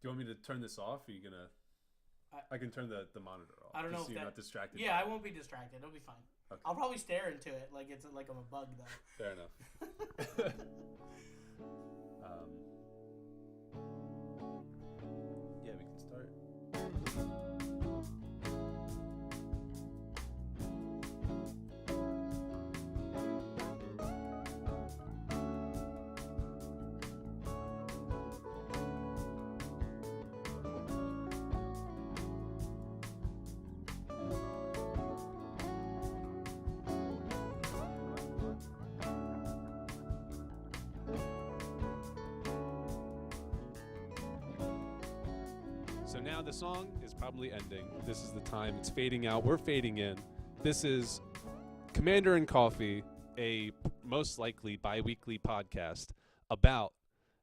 you want me to turn this off? Or are you gonna? I can turn the monitor off. I don't know so if you're not distracted. Yeah, I won't be distracted. It'll be fine. Okay. I'll probably stare into it like it's like I'm a bug though. Fair enough. Yeah, we can start. So now the song is probably ending. This is the time. It's fading out. We're fading in. This is Commander and Coffee, a most likely bi-weekly podcast about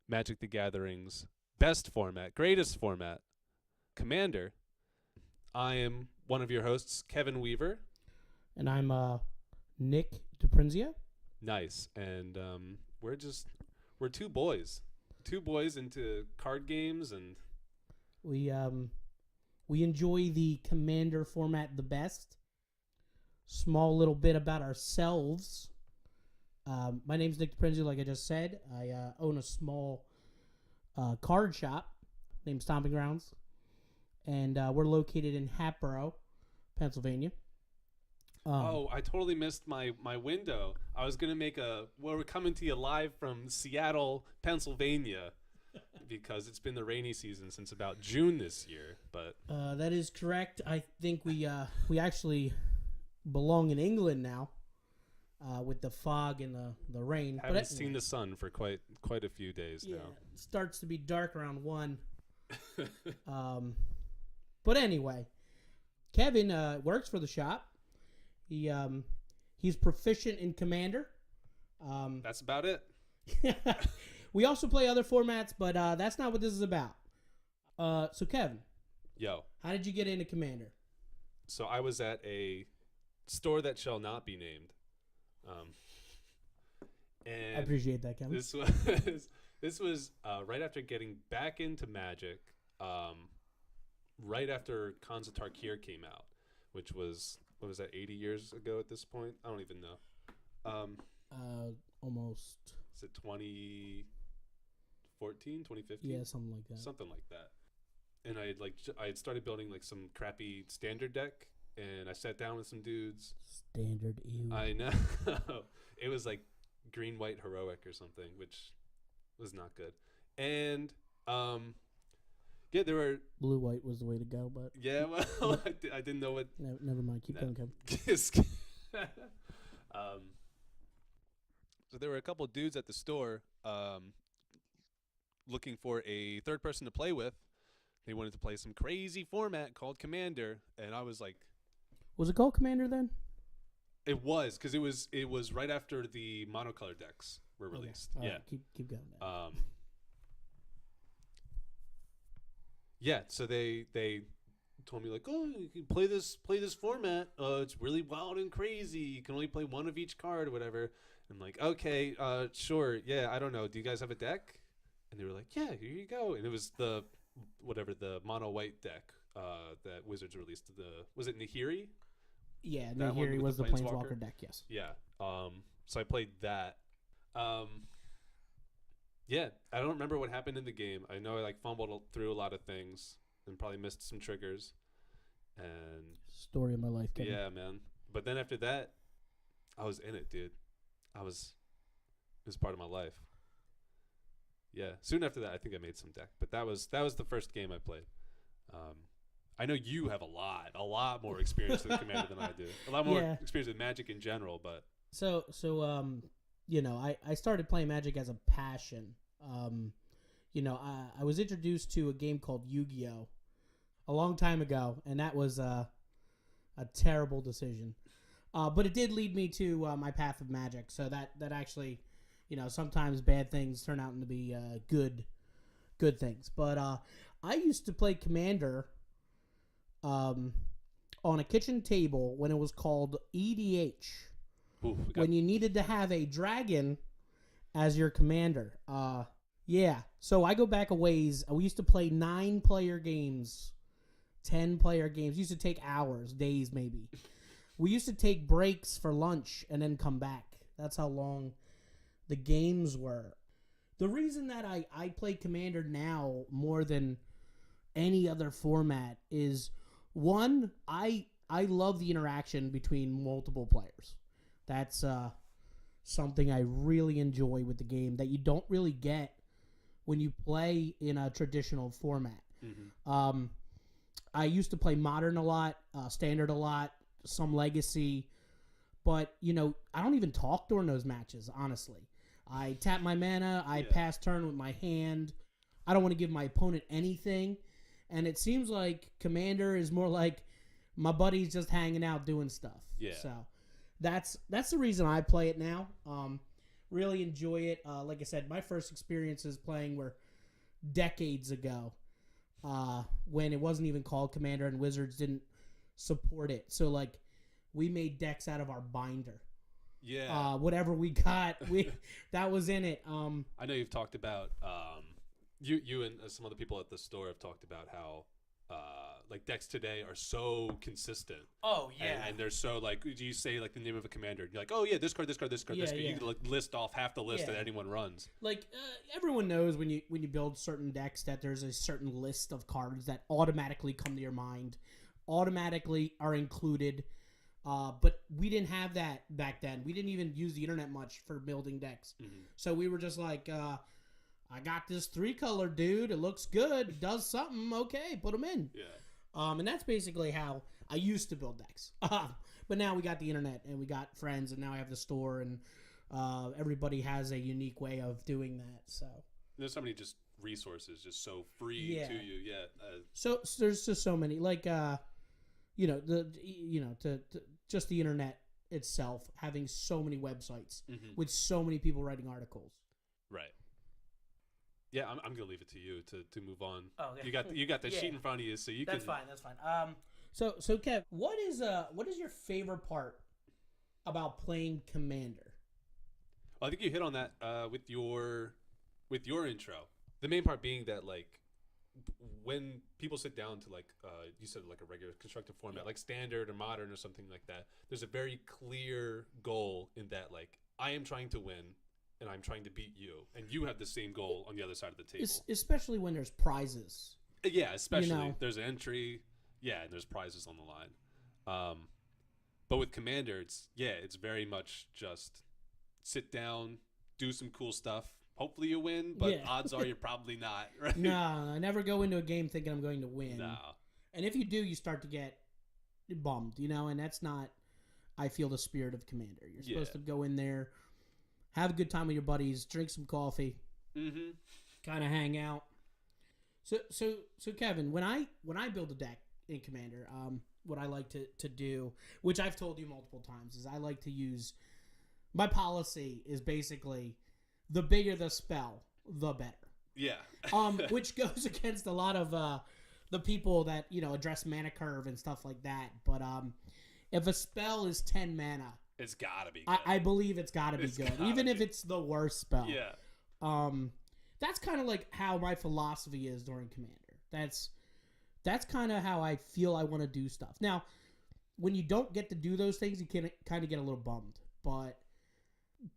Magic the Gathering's best format, greatest format, Commander. I am one of your hosts, Kevin Weaver. And I'm Nick DePrinzia. Nice. And we're two boys. Two boys into card games, and We enjoy the Commander format the best. Small little bit about ourselves. My name's Nick DePrinzia, like I just said. I own a small card shop named Stomping Grounds. And we're located in Hatboro, Pennsylvania. I totally missed my window. I was going to make we're coming to you live from Seattle, Pennsylvania, because it's been the rainy season since about June this year. But that is correct. I think we actually belong in England now, with the fog and the rain. Haven't seen the sun for quite a few days now. It starts to be dark around 1. But anyway, Kevin works for the shop. He's proficient in Commander. That's about it. We also play other formats, but that's not what this is about. So Kevin, Yo. How did you get into Commander? So I was at a store that shall not be named. And I appreciate that, Kevin. This was right after getting back into Magic, right after Khans of Tarkir came out, which was, what was that, 80 years ago at this point? I don't even know. Almost. Is it 2014, 2015? Yeah, something like that. Something like that. And I had started building like some crappy standard deck, and I sat down with some dudes. Standard, ew. I know. It was like green, white, heroic or something, which was not good. And yeah, there were blue, white was the way to go, but yeah, well, I didn't know what. No, never mind. Keep going, Kevin. So there were a couple of dudes at the store looking for a third person to play with. They wanted to play some crazy format called Commander, and I was like, was it called Commander then? It was, because it was right after the monocolor decks were released. Okay. Yeah, right, keep going. Yeah, so they told me like, oh, you can play this format. It's really wild and crazy. You can only play one of each card or whatever. I'm like, okay, sure, yeah, I don't know. Do you guys have a deck? And they were like, yeah, here you go. And it was the mono white deck that Wizards released. Was it Nahiri? Yeah, Nahiri was the Planeswalker deck. Yes. Yeah. So I played that. Yeah, I don't remember what happened in the game. I know I fumbled through a lot of things and probably missed some triggers. And story of my life, Kevin. Yeah, man. But then after that, I was in it, dude. It was part of my life. Yeah. Soon after that, I think I made some deck. But that was the first game I played. I know you have a lot more experience with Commander than I do. A lot more experience with Magic in general, but so I started playing Magic as a passion. I was introduced to a game called Yu-Gi-Oh! A long time ago, and that was a terrible decision. But it did lead me to my path of Magic. So that actually, sometimes bad things turn out to be good things. But I used to play Commander on a kitchen table when it was called EDH. Ooh, when you needed to have a dragon as your commander. Yeah. So I go back a ways. We used to play 9-player games, 10-player games. Used to take hours, days maybe. We used to take breaks for lunch and then come back. That's how long the games were. The reason that I play Commander now more than any other format is, one, I love the interaction between multiple players. That's something I really enjoy with the game that you don't really get when you play in a traditional format. Mm-hmm. I used to play Modern a lot, Standard a lot, some Legacy, but I don't even talk during those matches, honestly. I tap my mana, I pass turn with my hand. I don't want to give my opponent anything. And it seems like Commander is more like my buddies just hanging out doing stuff. Yeah. So that's the reason I play it now. Really enjoy it. Like I said, my first experiences playing were decades ago, when it wasn't even called Commander and Wizards didn't support it. So like we made decks out of our binder. Yeah. Whatever we got, that was in it. I know you've talked about you and some other people at the store have talked about how like decks today are so consistent. Oh yeah, and they're so like, do you say like the name of a commander? You're like, oh yeah, this card, this card, this card, this card. You can like list off half the list that anyone runs. Like everyone knows when you build certain decks that there's a certain list of cards that automatically come to your mind, automatically are included. But we didn't have that back then. We didn't even use the internet much for building decks. Mm-hmm. So we were just like, I got this 3-color dude. It looks good. It does something. Okay, put them in. Yeah. And that's basically how I used to build decks. But now we got the internet and we got friends and now I have the store and everybody has a unique way of doing that. So there's so many just resources just so free to you. Yeah. So there's just so many like just the internet itself having so many websites with so many people writing articles. Right. Yeah, I'm gonna leave it to you to move on. Oh, okay. You got the sheet in front of you, so you That's fine. So Kev, what is your favorite part about playing Commander? Well, I think you hit on that with your intro. The main part being that like when people sit down to like you said like a regular constructed format like Standard or Modern or something like that, there's a very clear goal in that like I am trying to win. And I'm trying to beat you, and you have the same goal on the other side of the table. Especially when there's prizes. Yeah, especially there's an entry, and there's prizes on the line. But with Commander, it's very much just sit down, do some cool stuff. Hopefully you win, but odds are you're probably not. Right? No, I never go into a game thinking I'm going to win. No. And if you do, you start to get bummed, and that's not, I feel, the spirit of Commander. You're supposed to go in there, have a good time with your buddies, drink some coffee, kind of hang out. So Kevin, when I build a deck in Commander, what I like to do, which I've told you multiple times, is I like to use, my policy is basically the bigger the spell, the better. Yeah. Which goes against a lot of the people that address mana curve and stuff like that. But if a spell is 10 mana. It's gotta be good. I believe it's gotta be good, even if it's the worst spell. Yeah. That's kind of like how my philosophy is during Commander. That's kind of how I feel I want to do stuff. Now, when you don't get to do those things, you can kind of get a little bummed. But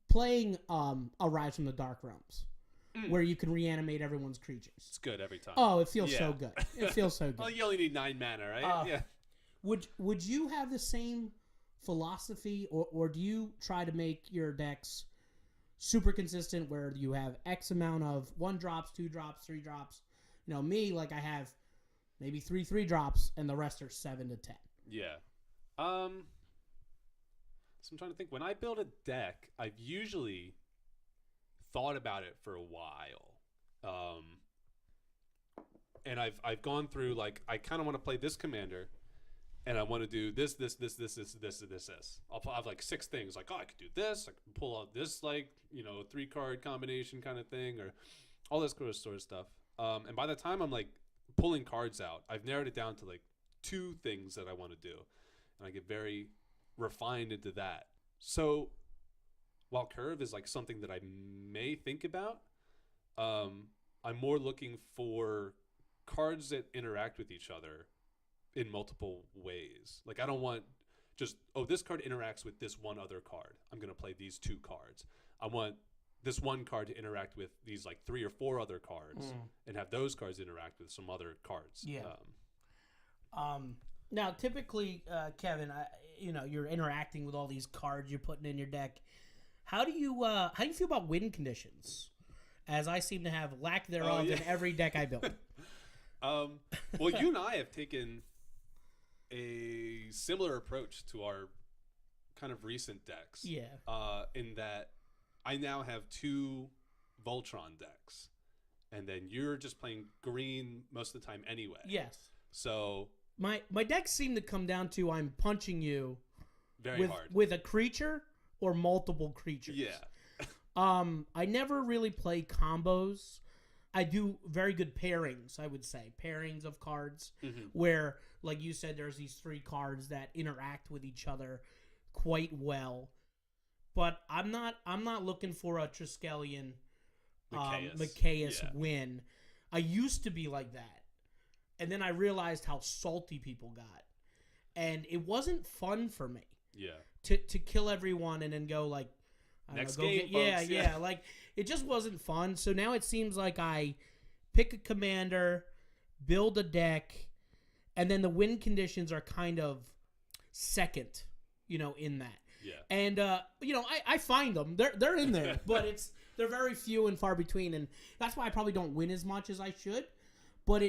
playing Arise from the Dark Realms, where you can reanimate everyone's creatures, it's good every time. Oh, it feels so good. It feels so good. Well, you only need 9 mana, right? Yeah. Would you have the same philosophy, or do you try to make your decks super consistent where you have X amount of 1 drops, 2 drops, 3 drops? Me, like I have maybe 3 drops and the rest are 7 to 10. Yeah. So I'm trying to think. When I build a deck, I've usually thought about it for a while. And I've gone through like I kind of want to play this commander. And I want to do this. I'll have like 6 things. Like, I could do this. I could pull out this, like, 3-card combination kind of thing, or all this sort of stuff. And by the time I'm like pulling cards out, I've narrowed it down to like 2 things that I want to do, and I get very refined into that. So while curve is like something that I may think about, I'm more looking for cards that interact with each other in multiple ways. Like I don't want just this card interacts with this one other card. I'm gonna play these two cards. I want this one card to interact with these like 3 or 4 other cards and have those cards interact with some other cards. Yeah. Now, typically, Kevin, you're interacting with all these cards you're putting in your deck. How do you feel about win conditions? As I seem to have lack thereof in every deck I build. Well, you and I have taken a similar approach to our kind of recent decks. Yeah. In that I now have 2 Voltron decks, and then you're just playing green most of the time anyway. Yes. So my decks seem to come down to I'm punching you very hard with a creature or multiple creatures. Yeah. I never really play combos. I do very good pairings, I would say. Pairings of cards where, like you said, there's these 3 cards that interact with each other quite well. But I'm not looking for a Triskelion Micaeus win. I used to be like that. And then I realized how salty people got. And it wasn't fun for me. Yeah. To kill everyone and then go like next game, folks. Yeah. Like it just wasn't fun. So now it seems like I pick a commander, build a deck, and then the win conditions are kind of second, in that. Yeah. And I find them. They're in there, but they're very few and far between, and that's why I probably don't win as much as I should. But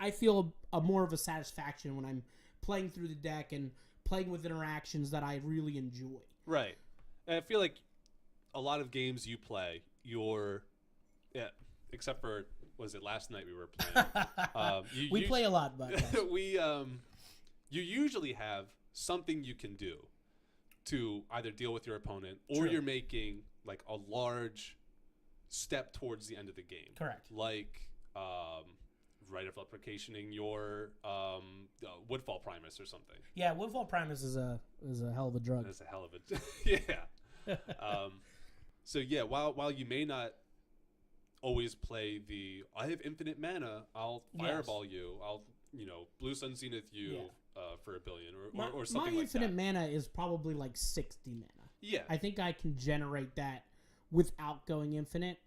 I feel a more of a satisfaction when I'm playing through the deck and playing with interactions that I really enjoy. Right. And I feel like a lot of games you play, except for was it last night we were playing? We play a lot, but yes. You usually have something you can do to either deal with your opponent or True. You're making like a large step towards the end of the game. Correct. Like right of replicationing your Woodfall Primus or something. Yeah, Woodfall Primus is a hell of a drug. That's a hell of a yeah. So yeah, while you may not always play I have infinite mana, I'll fireball you, I'll Blue Sun Zenith you for $1 billion or something like that. My infinite mana is probably like 60 mana. Yeah. I think I can generate that without going infinite.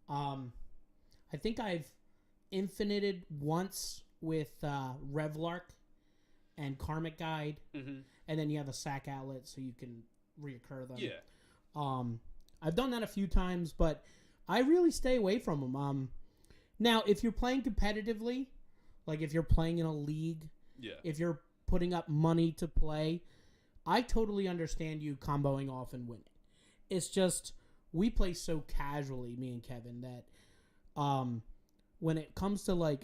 I think I've infinited once with Revlark and Karmic Guide, and then you have a sack outlet so you can reoccur them. Yeah. I've done that a few times, but I really stay away from them. Now, if you're playing competitively, like if you're playing in a league, if you're putting up money to play, I totally understand you comboing off and winning. It's just we play so casually, me and Kevin, that when it comes to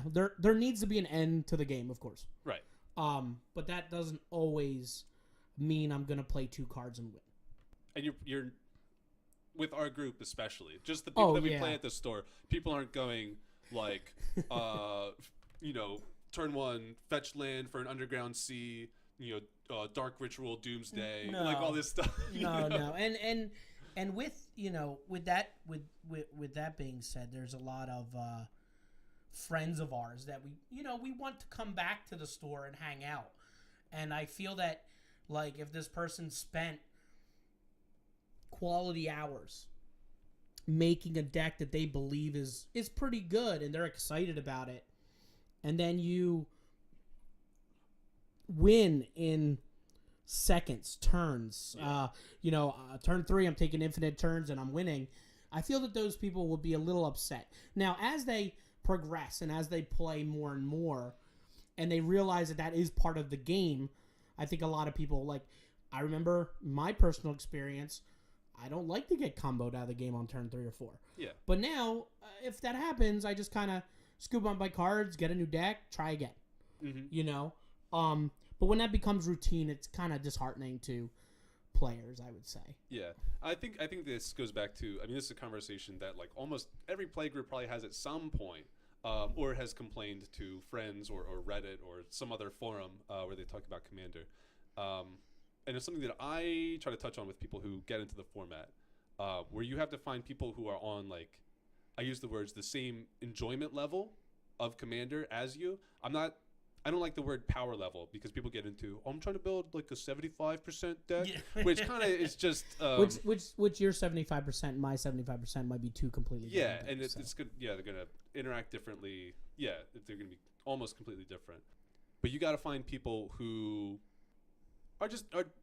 there needs to be an end to the game, of course. Right. But that doesn't always mean I'm gonna play 2 cards and win. And you're with our group especially, just the people that we play at the store. People aren't going like, turn 1 fetch land for an underground sea, dark ritual doomsday, like all this stuff. No. And with with that being said, there's a lot of friends of ours that we want to come back to the store and hang out. And I feel that like if this person spent quality hours making a deck that they believe is pretty good and they're excited about it, and then you win in seconds, turns, turn 3 I'm taking infinite turns and I'm winning, I feel that those people will be a little upset. Now as they progress and as they play more and more and they realize that is part of the game, I think a lot of people, I remember my personal experience, I don't like to get comboed out of the game on turn 3 or 4. Yeah. But now, if that happens, I just kind of scoop up my cards, get a new deck, try again. But when that becomes routine, it's kind of disheartening to players, I would say. Yeah. I think this goes back to, this is a conversation that almost every play group probably has at some point, or has complained to friends or Reddit or some other forum where they talk about Commander. And it's something that I try to touch on with people who get into the format, where you have to find people who are on I use the words the same enjoyment level of Commander as you. I don't like the word power level because people get into, I'm trying to build like a 75% deck, which kind of is just which your 75%, my 75% might be two completely different and things, it's good. Yeah, they're gonna interact differently. Yeah, they're gonna be almost completely different. But you got to find people who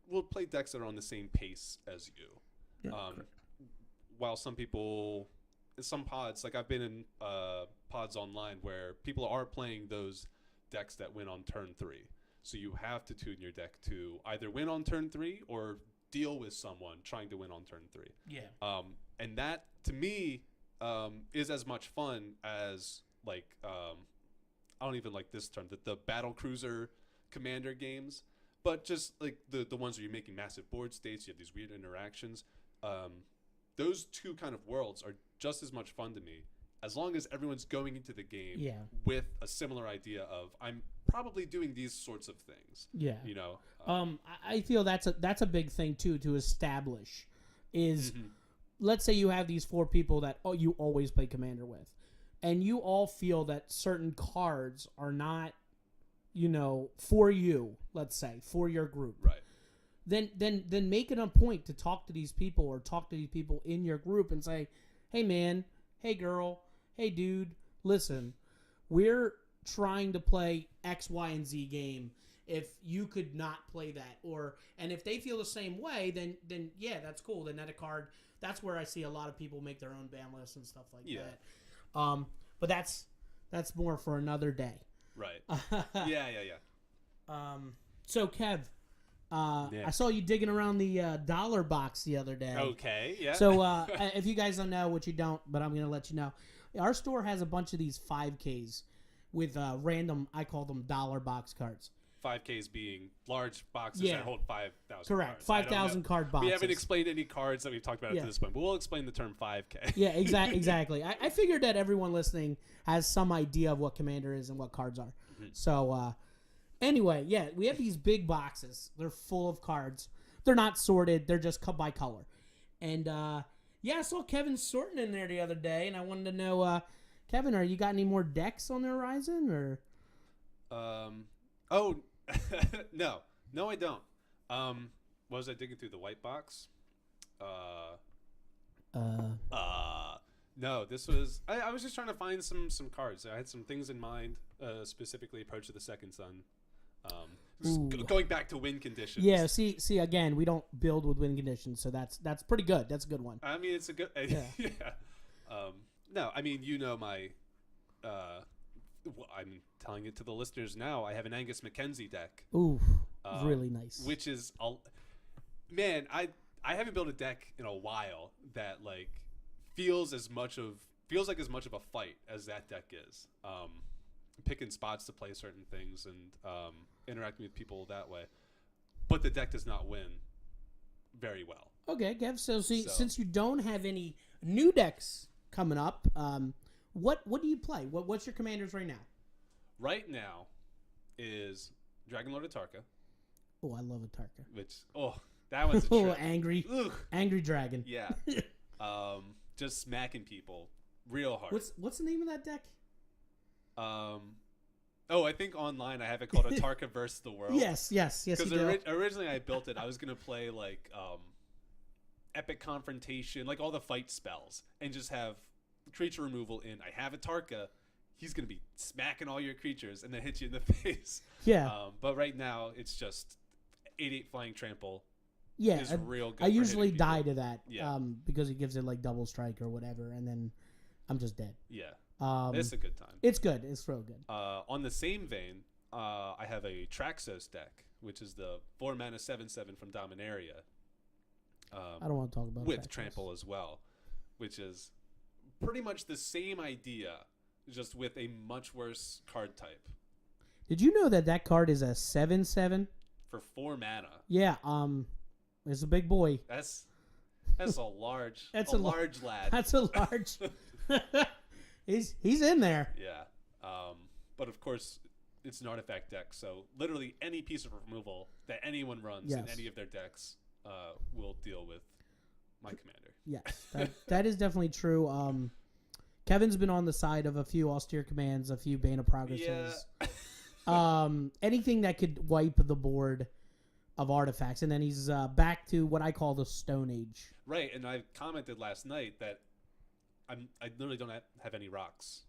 will play decks that are on the same pace as you. Yeah, While some people, some pods, like I've been in pods online where people are playing those decks that win on turn 3. So you have to tune your deck to either win on turn 3 or deal with someone trying to win on turn 3. Yeah. And that to me is as much fun as like I don't even like this term, the battle cruiser commander games, but just like the ones where you're making massive board states, you have these weird interactions. Those two kind of worlds are just as much fun to me as long as everyone's going into the game with a similar idea of I'm probably doing these sorts of things. Yeah. You know. I feel that's a big thing too to establish is let's say you have these 4 people that you always play Commander with, and you all feel that certain cards are not, for you, let's say, for your group. Right. Then make it a point to talk to these people or talk to these people in your group and say, hey man, hey girl, hey dude, listen, we're trying to play X, Y, and Z game. If you could not play that, and if they feel the same way, then yeah, that's cool. Then that card, that's where I see a lot of people make their own ban lists and stuff like that. But that's more for another day. Right. Yeah. So Kev, I saw you digging around the dollar box the other day. Okay, yeah. So if you guys don't know, which you don't, but I'm going to let you know, our store has a bunch of these 5Ks with random, I call them dollar box cards. 5Ks being large boxes that hold 5,000 Correct. cards. 5,000 card boxes. We haven't explained any cards that we've talked about up to this point, but we'll explain the term 5K. Yeah, exactly. I figured that everyone listening has some idea of what Commander is and what cards are. Mm-hmm. So, anyway, yeah, we have these big boxes. They're full of cards. They're not sorted. They're just cut by color. And, I saw Kevin sorting in there the other day, and I wanted to know, Kevin, you got any more decks on the horizon, or? No, I don't. What was I digging through the white box? No, this was, I was just trying to find some cards. I had some things in mind, specifically Approach of the Second Sun. Going back to win conditions. Yeah, see, again, we don't build with win conditions, so that's pretty good. That's a good one. I mean, it's a good, yeah. No, I mean, my, I'm telling it to the listeners now. I have an Angus McKenzie deck. Ooh, really nice. Which is, man, I haven't built a deck in a while that like feels like as much of a fight as that deck is. Picking spots to play certain things and interacting with people that way, but the deck does not win very well. Okay, Kev. So since you don't have any new decks coming up, what do you play? What's your commanders right now? Right now is Dragonlord Atarka. Oh, I love Atarka. Which that one's a trip. Angry dragon. Yeah. Just smacking people real hard. What's the name of that deck? I think online I have it called Atarka versus the World. Yes. Because originally I built it, I was gonna play like Epic Confrontation, like all the fight spells, and just have creature removal in. I have Atarka. He's gonna be smacking all your creatures and then hit you in the face. Yeah. But right now it's just 8/8 flying trample. Yeah, is real good. I usually die to that. Yeah. Because it gives it like double strike or whatever, and then I'm just dead. Yeah. It's a good time. It's good. It's real good. On the same vein, I have a Traxos deck, which is the 4-mana 7/7 from Dominaria. I don't want to talk about with Traxos. trample as well, which is pretty much the same idea, just with a much worse card type. Did you know that card is a 7/7 for 4 mana? Yeah. It's a big boy. That's a large. Large lad. That's a large. He's in there. Yeah. But of course, it's an artifact deck, so literally any piece of removal that anyone runs in any of their decks will deal with my commander. Yes, that is definitely true. Kevin's been on the side of a few austere commands, a few Bane of Progresses. Yeah. Anything that could wipe the board of artifacts. And then he's back to what I call the Stone Age. Right, and I commented last night that I literally don't have any rocks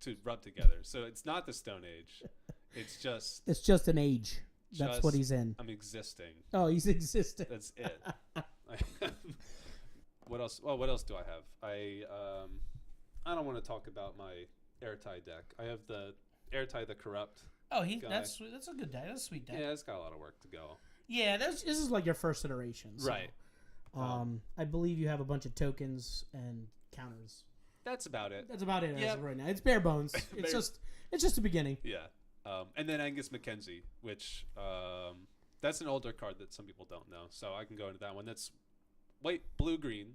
to rub together. So it's not the Stone Age. It's just an age. That's what he's in. I'm existing. Oh, he's existing. That's it. What else? Well, what else do I have? I don't want to talk about my Airtie deck. I have the Airtie the Corrupt. Oh, that's a good deck. That's a sweet deck. Yeah, it's got a lot of work to go. Yeah, this is like your first iteration. So, right. I believe you have a bunch of tokens and counters. That's about it. As of right now. It's bare bones. It's just the beginning. Yeah. And then Angus Mackenzie, which that's an older card that some people don't know. So I can go into that one. That's white, blue, green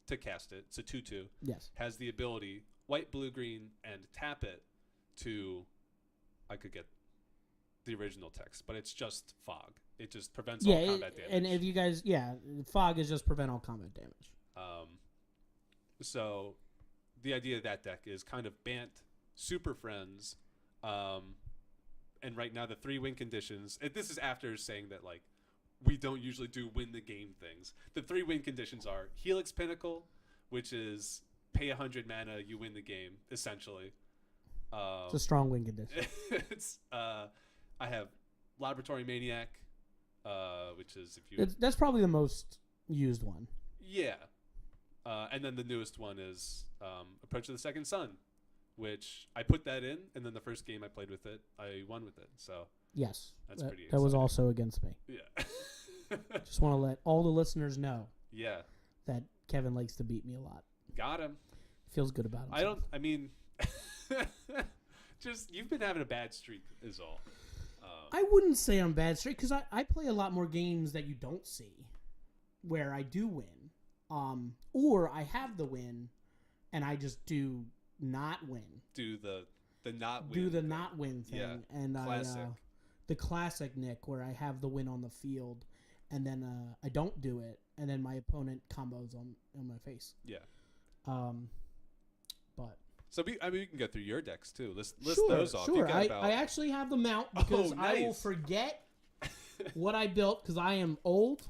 to cast it. It's a 2/2. Yes. Has the ability white, blue, green, and tap it to. I could get the original text, but it's just fog. It just prevents all combat damage. And if you guys, fog is just prevent all combat damage. So the idea of that deck is kind of Bant, Super Friends, and right now the 3 win conditions. This is after saying that like we don't usually do win the game things. The 3 win conditions are Helix Pinnacle, which is pay 100 mana, you win the game essentially. It's a strong win condition. I have Laboratory Maniac, which is that's probably the most used one. Yeah. And then the newest one is Approach of the Second Sun, which I put that in, and then the first game I played with it, I won with it. So yes, that's pretty exciting. That was also against me. Yeah. Just want to let all the listeners know. Yeah. That Kevin likes to beat me a lot. Got him. Feels good about himself. Just you've been having a bad streak is all. I wouldn't say I'm bad streak because I play a lot more games that you don't see where I do win. Or I have the win and I just do not win. Do the not win. Do the not win thing. Yeah. And classic. The classic Nick where I have the win on the field and then I don't do it and then my opponent combos on my face. Yeah. But so we can go through your decks too. List sure, those off. Sure, I actually have them out because nice. I will forget what I built because I am old.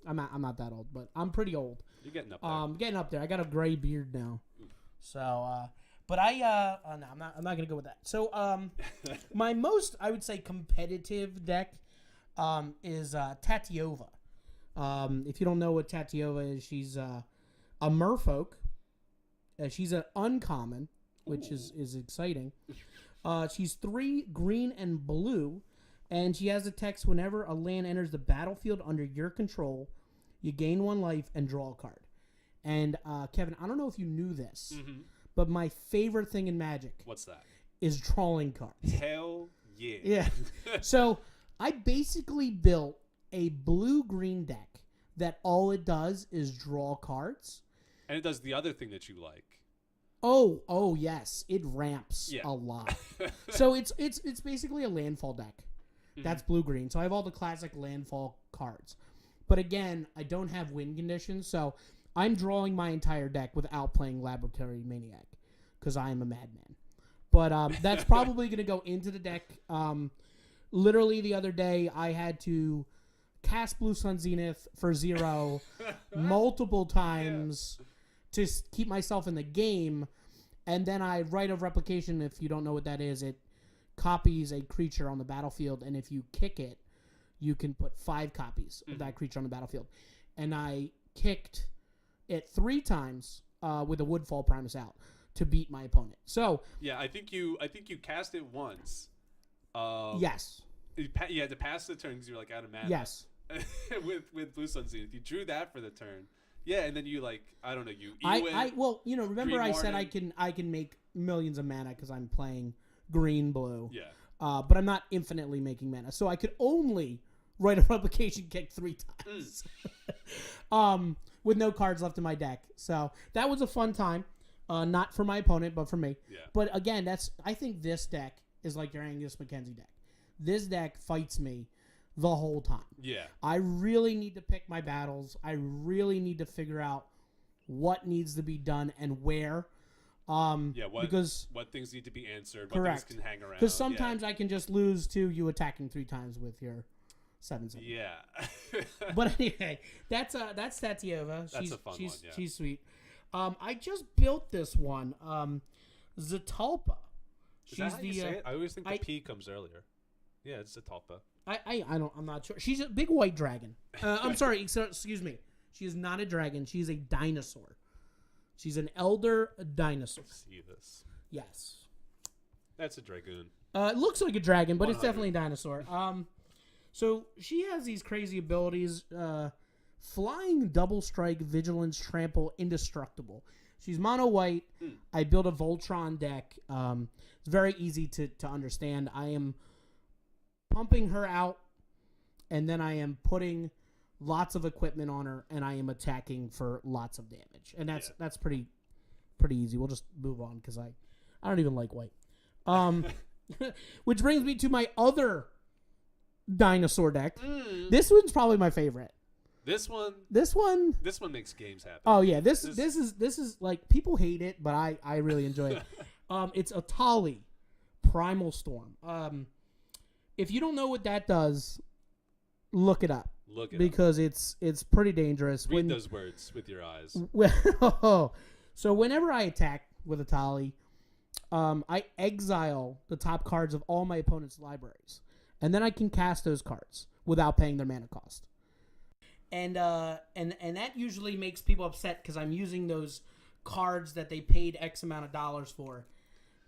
I'm not that old, but I'm pretty old. You're getting up there. Getting up there. I got a gray beard now. Oof. So, but no, I'm not gonna go with that. So, my most I would say competitive deck, is Tatiova. If you don't know what Tatiova is, she's a merfolk. She's an uncommon, which is exciting. She's 3 green and blue, and she has a text whenever a land enters the battlefield under your control, you gain 1 life and draw a card. And Kevin, I don't know if you knew this, but my favorite thing in Magic, what's that? Is drawing cards. Hell yeah! Yeah. So I basically built a blue-green deck that all it does is draw cards. And it does the other thing that you like. Oh yes, it ramps a lot. So it's basically a landfall deck. That's blue-green. So I have all the classic landfall cards. But again, I don't have win conditions, so I'm drawing my entire deck without playing Laboratory Maniac because I am a madman. But that's probably going to go into the deck. Literally the other day, I had to cast Blue Sun Zenith for 0 multiple times to keep myself in the game. And then I Rite of Replication. If you don't know what that is, it copies a creature on the battlefield, and if you kick it, you can put 5 copies of that creature on the battlefield. And I kicked it 3 times with a Woodfall Primus out to beat my opponent. So yeah, I think you cast it once. Yes. You had to pass the turn because you were like out of mana. Yes. with Blue Sun Zenith, you drew that for the turn. Yeah, and then you I don't know, you. Remember I said I can make millions of mana because I'm playing green blue. Yeah. But I'm not infinitely making mana, so I could only Rite of Replication kick 3 times. With no cards left in my deck. So that was a fun time. Not for my opponent, but for me. Yeah. But again, I think this deck is like your Angus Mackenzie deck. This deck fights me the whole time. Yeah. I really need to pick my battles. I really need to figure out what needs to be done and where. Yeah, because what things need to be answered, what correct. things can hang around. Because sometimes I can just lose to you attacking 3 times with your 7/7. Yeah. But anyway, that's Tatiova. That's a fun one, yeah. She's sweet. I just built this one. Zatalpa. Is that how you say it? I always think the P comes earlier. Yeah, it's Zatalpa. I'm not sure. She's a big white dragon. I'm sorry, excuse me. She is not a dragon. She is a dinosaur. She's an elder dinosaur. See this. Yes. That's a dragoon. It looks like a dragon, but 100. it's definitely a dinosaur. So she has these crazy abilities. Flying, double strike, vigilance, trample, indestructible. She's mono white. I built a Voltron deck. It's very easy to understand. I am pumping her out, and then I am putting lots of equipment on her, and I am attacking for lots of damage. And that's pretty easy. We'll just move on because I don't even like white. Which brings me to my other dinosaur deck. This one's probably my favorite. This one makes games happen. Oh yeah, this is like, people hate it, but I really enjoy it. It's Atali, Primal Storm. If you don't know what that does, look it up. Because it's pretty dangerous. Read those words with your eyes. So whenever I attack with Atali, I exile the top cards of all my opponent's libraries, and then I can cast those cards without paying their mana cost. And that usually makes people upset because I'm using those cards that they paid X amount of dollars for,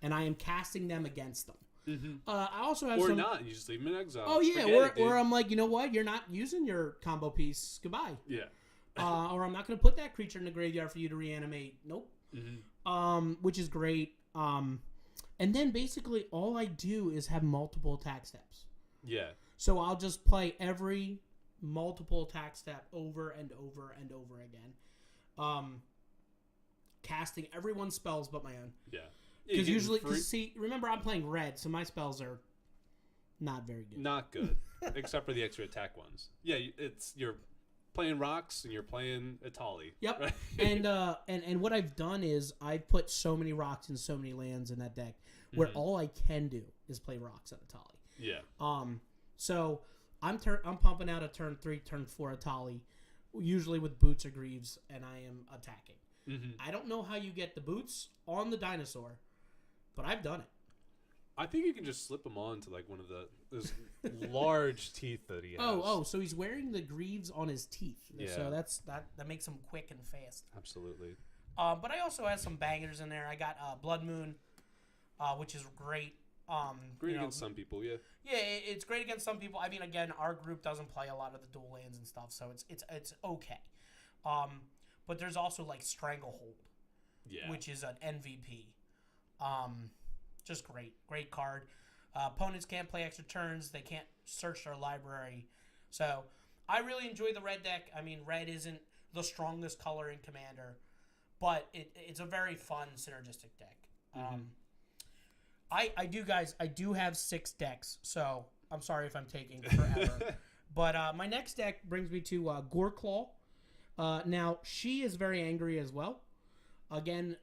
and I am casting them against them. Mm-hmm. I also have or not. You just leave them in exile. Oh yeah, or I'm like, you know what? You're not using your combo piece. Goodbye. Yeah. Or I'm not going to put that creature in the graveyard for you to reanimate. Nope. Mm-hmm. Which is great. And then basically all I do is have multiple attack steps. Yeah. So I'll just play every multiple attack step over and over and over again. Casting everyone's spells but my own. Yeah. Because usually, remember I'm playing red, so my spells are not very good. Not good, except for the extra attack ones. Yeah, you're playing rocks and you're playing Atali. Yep. Right? And what I've done is I've put so many rocks and so many lands in that deck where all I can do is play rocks at Atali. Yeah. So I'm pumping out a turn 3, turn 4 Atali, usually with boots or greaves, and I am attacking. Mm-hmm. I don't know how you get the boots on the dinosaur, but I've done it. I think you can just slip them on to like one of those large teeth that he has. Oh, so he's wearing the greaves on his teeth. Yeah. So that makes him quick and fast. Absolutely. But I also have some bangers in there. I got Blood Moon, which is great. Great against some people, yeah. Yeah, it's great against some people. I mean, again, our group doesn't play a lot of the dual lands and stuff, so it's okay. But there's also like Stranglehold, which is an MVP. Just great card. Opponents can't play extra turns. They can't search their library. So I really enjoy the red deck. I mean, red isn't the strongest color in Commander, but it's a very fun synergistic deck. Mm-hmm. I do have 6 decks, so I'm sorry if I'm taking forever. But my next deck brings me to Goreclaw. Now, she is very angry as well. Again,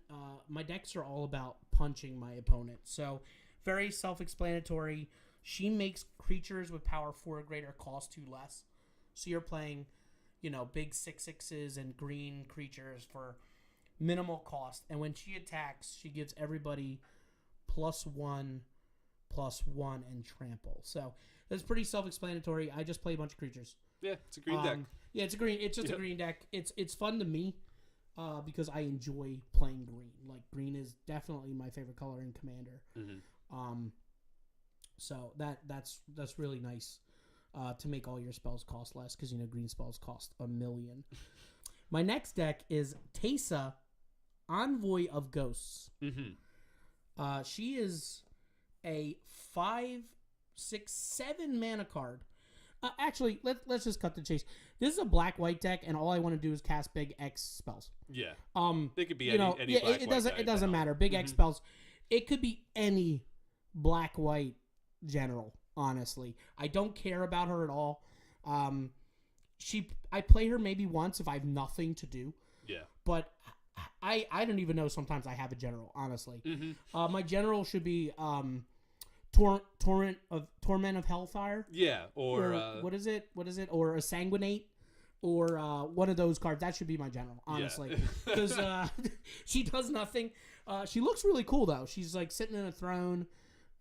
my decks are all about punching my opponent. So, very self-explanatory. She makes creatures with power 4 or greater cost 2 less. So, you're playing, big 6/6s and green creatures for minimal cost. And when she attacks, she gives everybody +1/+1 and trample. So, that's pretty self-explanatory. I just play a bunch of creatures. Yeah, it's a green deck. Yeah, it's just a green deck. It's fun to me. Because I enjoy playing green. Like, green is definitely my favorite color in Commander. Mm-hmm. So that's really nice to make all your spells cost less, because green spells cost $1 million. My next deck is Teysa, Envoy of Ghosts. Mm-hmm. She is a 5, 6, 7 mana card. Actually, let's just cut the chase. This is a black-white deck, and all I want to do is cast big X spells. Yeah. They could be any black-white it doesn't matter. Big X spells. It could be any black-white general, honestly. I don't care about her at all. I play her maybe once if I have nothing to do. Yeah. But I don't even know. Sometimes I have a general. Honestly, Mm-hmm. my general should be torment of hellfire. Yeah, or what is it? What is it? Or a sanguinate, or one of those cards. That should be my general. Honestly, because she does nothing. She looks really cool though. She's like sitting in a throne,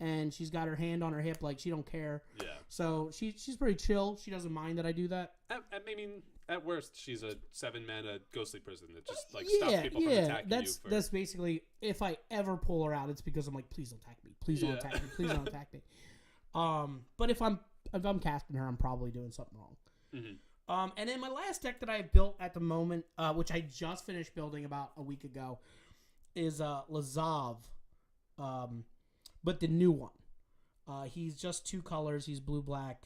and she's got her hand on her hip, like she don't care. Yeah. So she's pretty chill. She doesn't mind that I do that. I mean, at worst, she's a 7-mana ghostly prison that just like stops people from attacking you. That's basically, if I ever pull her out, it's because I'm like, please don't attack me. Please don't attack me. Please don't attack me. But if I'm casting her, I'm probably doing something wrong. Mm-hmm. And then my last deck that I have built at the moment, which I just finished building about a week ago, is Lazav, but the new one. He's just 2 colors. He's blue-black,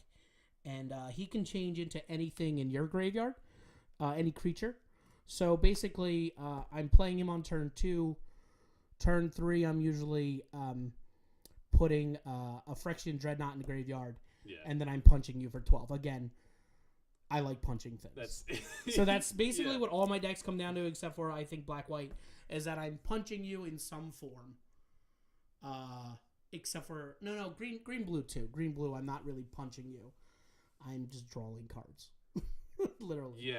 and he can change into anything in your graveyard, any creature. So basically, I'm playing him on turn 2. Turn 3, I'm usually putting a Phyrexian Dreadnought in the graveyard, and then I'm punching you for 12. Again, I like punching things. So that's basically what all my decks come down to, except for, I think, black-white, is that I'm punching you in some form. Except for... No, green-blue, too. Green-blue, I'm not really punching you. I'm just drawing cards. Literally.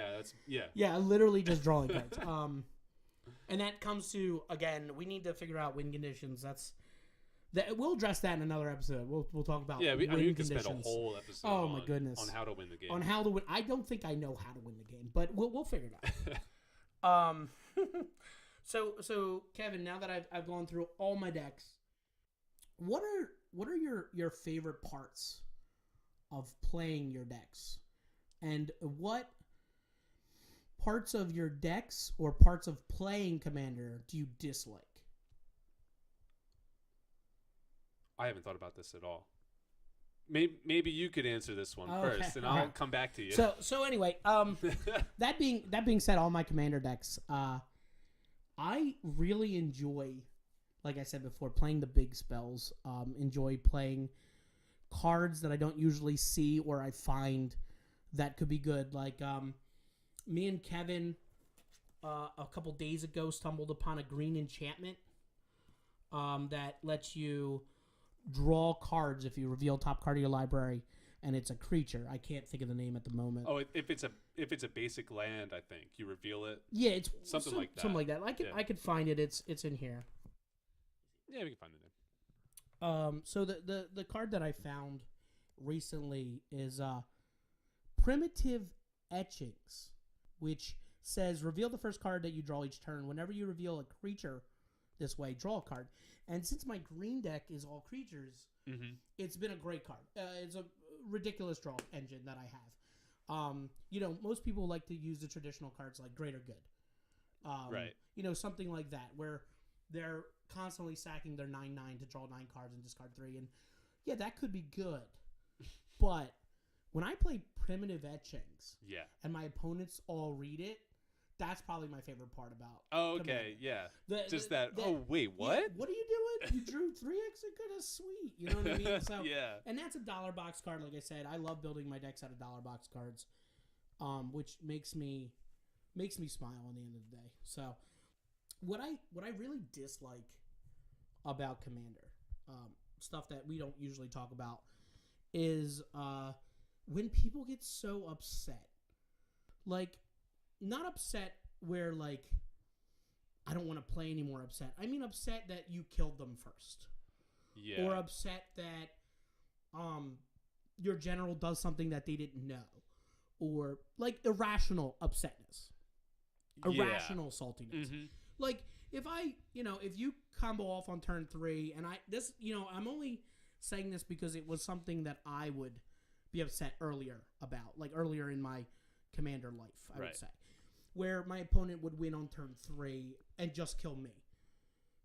Yeah, literally just drawing cards. And that comes to, again, we need to figure out win conditions. We'll address that in another episode. We'll talk about win conditions. We can spend a whole episode my goodness. on how to win the game. On how to win. I don't think I know how to win the game, but we'll figure it out. So Kevin, now that I've gone through all my decks, what are your favorite parts of playing your decks? And what parts of your decks or parts of playing Commander do you dislike? I haven't thought about this at all. Maybe you could answer this one first, and I'll come back to you. So anyway, that being said, all my Commander decks, I really enjoy, like I said before, playing the big spells. Enjoy playing cards that I don't usually see or I find that could be good. Like me and Kevin a couple days ago stumbled upon a green enchantment that lets you draw cards if you reveal top card of your library, and it's a creature. I can't think of the name at the moment. Oh, if it's a basic land, I think you reveal it. Yeah, it's something like that. Something like that. I could find it. It's in here. Yeah, we can find it. So the card that I found recently is Primitive Etchings, which says reveal the first card that you draw each turn. Whenever you reveal a creature this way, draw a card. And since my green deck is all creatures, it's been a great card. It's a ridiculous draw engine that I have. Most people like to use the traditional cards like Great or Good. Right. Something like that, where they're constantly sacking their 9/9 to draw 9 cards and discard 3. And yeah, that could be good. But when I play Primitive Etchings, and my opponents all read it, that's probably my favorite part about. Oh, okay, Commander. Oh, wait, what? Yeah, what are you doing? You drew 3x? Kind of sweet. You know what I mean? So and that's a dollar box card. Like I said, I love building my decks out of dollar box cards, which makes me smile at the end of the day. So what I really dislike about Commander, stuff that we don't usually talk about, is when people get so upset. Like, not upset where, like, I don't want to play anymore upset. I mean upset that you killed them first. Yeah. Or upset that your general does something that they didn't know. Or, like, irrational upsetness. Irrational saltiness. Mm-hmm. Like, if you combo off on turn 3, and I'm only saying this because it was something that I would be upset earlier about. Like, earlier in my Commander life, I would say. Where my opponent would win on turn 3 and just kill me.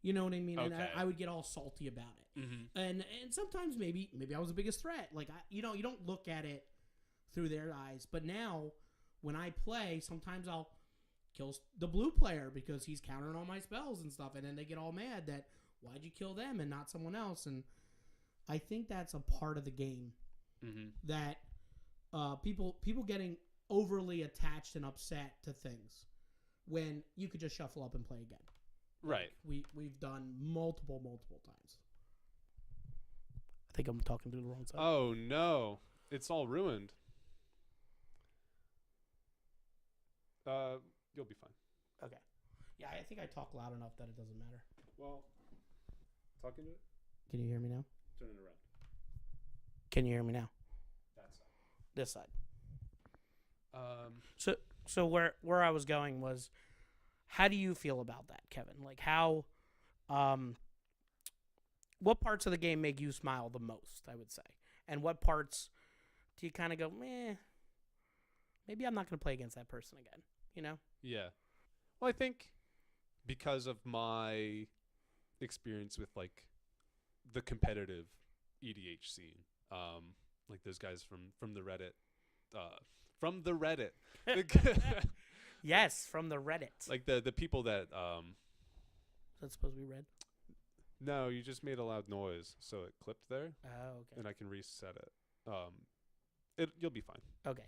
You know what I mean? Okay. And I would get all salty about it. Mm-hmm. And sometimes maybe I was the biggest threat. Like, you don't look at it through their eyes. But now, when I play, sometimes I'll kill the blue player because he's countering all my spells and stuff. And then they get all mad that, why'd you kill them and not someone else? And I think that's a part of the game. Mm-hmm. That people getting overly attached and upset to things. when you could just shuffle up and play again. Right. We've done multiple times. I think I'm talking to the wrong side. Oh no, it's all ruined. You'll be fine. Okay. Yeah, I think I talk loud enough that it doesn't matter. Well, talking to it. Can you hear me now? Turn it around. Can you hear me now? That side. This side. Um. So where I was going was, how do you feel about that, Kevin? Like how, what parts of the game make you smile the most? I would say, and what parts do you kind of go, meh? Maybe I'm not going to play against that person again. You know? Yeah. Well, I think because of my experience with like the competitive EDH scene, like those guys from the Reddit, Yes, from the Reddit. like the people that Is that supposed to be red? no, you just made a loud noise, so it clipped there, Oh, okay. and I can reset it. You'll be fine. Okay.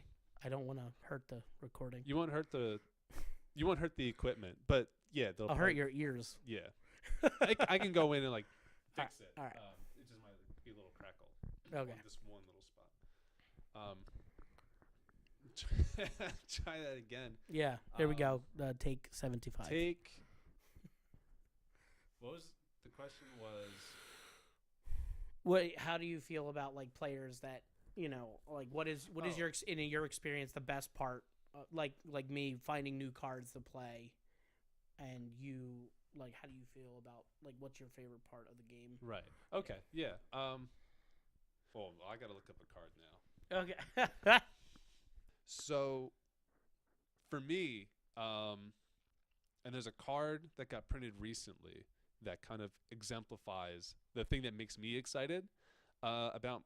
I don't want to hurt the recording. You won't hurt the equipment, but yeah, they'll I'll hurt your ears. Yeah, I can go in and like fix it. All right. It just might be a little crackle. Okay. On this one little spot. Try that again. Yeah. There we go. Take 75. What was the question? How do you feel about like players that, you know, like what is in your experience the best part, like me finding new cards to play, and you like how do you feel about like what's your favorite part of the game? Right. Okay. Yeah. Well, I gotta look up a card now. Okay. So, for me, and there's a card that got printed recently that kind of exemplifies the thing that makes me excited about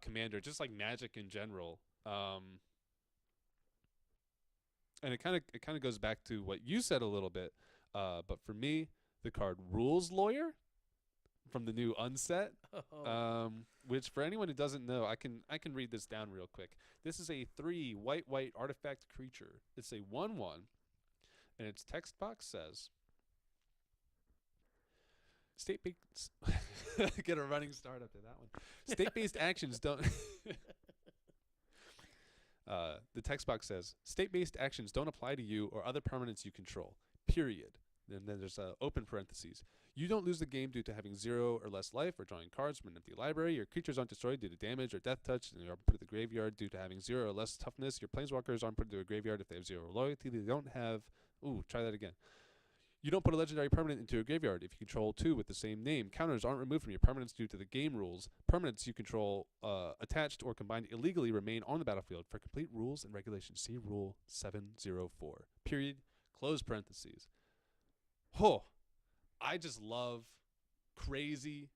Commander, just like Magic in general. And it kind of goes back to what you said a little bit. But for me, the card Rules Lawyer from the new Unset, which for anyone who doesn't know, I can read this down real quick. This is a 3 white artifact creature. It's a 1/1, and its text box says, "State-based." Get a running start up to that one. State-based actions don't. The text box says, "State-based actions don't apply to you or other permanents you control. Period." And then there's open parentheses. You don't lose the game due to having 0 or less life or drawing cards from an empty library. Your creatures aren't destroyed due to damage or death touch, and they are put to the graveyard due to having 0 or less toughness. Your planeswalkers aren't put to a graveyard if they have 0 loyalty. They don't have. Try that again. You don't put a legendary permanent into a graveyard if you control 2 with the same name. Counters aren't removed from your permanents due to the game rules. Permanents you control attached or combined illegally remain on the battlefield. For complete rules and regulations, see Rule 704. Period. Close parentheses. I just love crazy,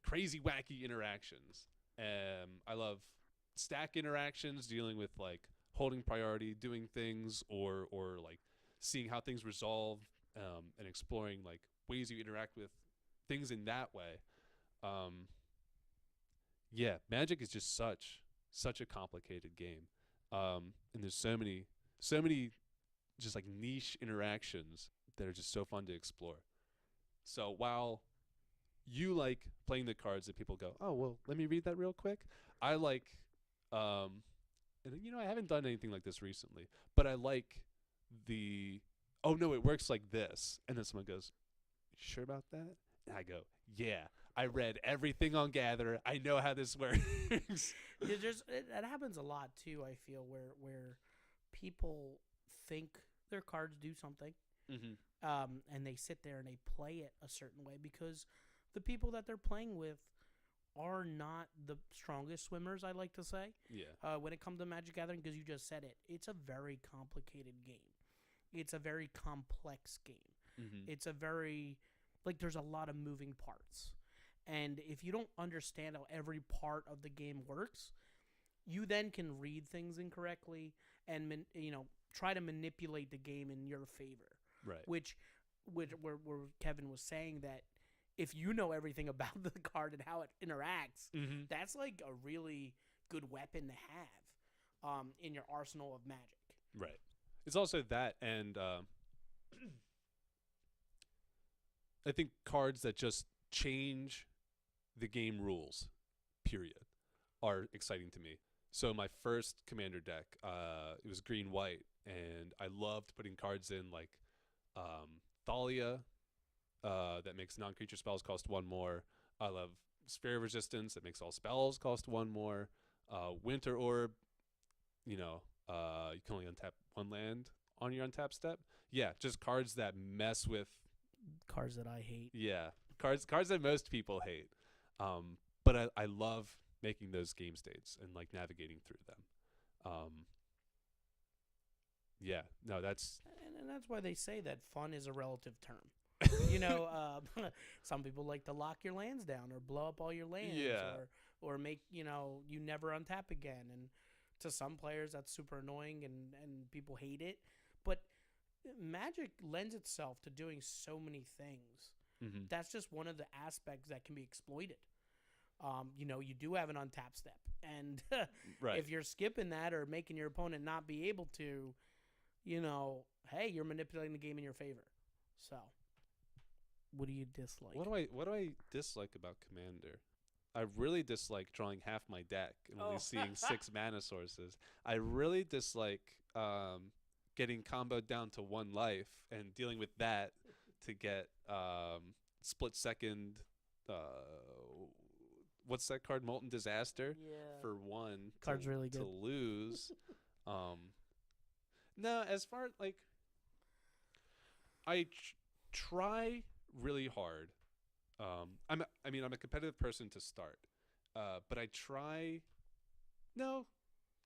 wacky interactions. I love stack interactions, dealing with like holding priority, doing things, or like seeing how things resolve, and exploring like ways you interact with things in that way. Yeah, Magic is just such a complicated game, and there's so many just like niche interactions that are just so fun to explore. So while you like playing the cards that people go, oh, well, let me read that real quick, I like, and I haven't done anything like this recently, but I like oh no, it works like this. And then someone goes, you sure about that? And I go, yeah, I read everything on Gather. I know how this works. That happens a lot too, I feel, where people think their cards do something. Mm-hmm. And they sit there and they play it a certain way because the people that they're playing with are not the strongest swimmers, I like to say. Yeah. When it comes to Magic Gathering, because you just said it, it's a very complicated game. It's a very complex game. Mm-hmm. It's a very, there's a lot of moving parts. And if you don't understand how every part of the game works, you then can read things incorrectly and, try to manipulate the game in your favor. Right. Which where Kevin was saying that if you know everything about the card and how it interacts, mm-hmm. that's like a really good weapon to have in your arsenal of Magic. Right. It's also that, and I think cards that just change the game rules, period, are exciting to me. So my first commander deck, it was green white, and I loved putting cards in like Thalia, that makes non-creature spells cost one more. I love Sphere of Resistance that makes all spells cost one more. Winter Orb, you can only untap one land on your untap step. Yeah, just cards that mess with. Cards that I hate. Yeah, cards that most people hate. But I love making those game states and like navigating through them. Yeah, no, that's And that's why they say that fun is a relative term. Some people like to lock your lands down or blow up all your lands, Yeah. or make you never untap again. And to some players, that's super annoying, and people hate it. But Magic lends itself to doing so many things. mm-hmm. That's just one of the aspects that can be exploited. You do have an untap step, and Right. if you're skipping that or making your opponent not be able to, hey, you're manipulating the game in your favor. So, what do you dislike? What do I dislike about Commander? I really dislike drawing half my deck and only seeing 6 mana sources. I really dislike getting comboed down to 1 life and dealing with that to get split second. What's that card? Molten Disaster for 1. Card's really good to lose. No, as far like I try really hard. I'm a competitive person to start, but I try. No,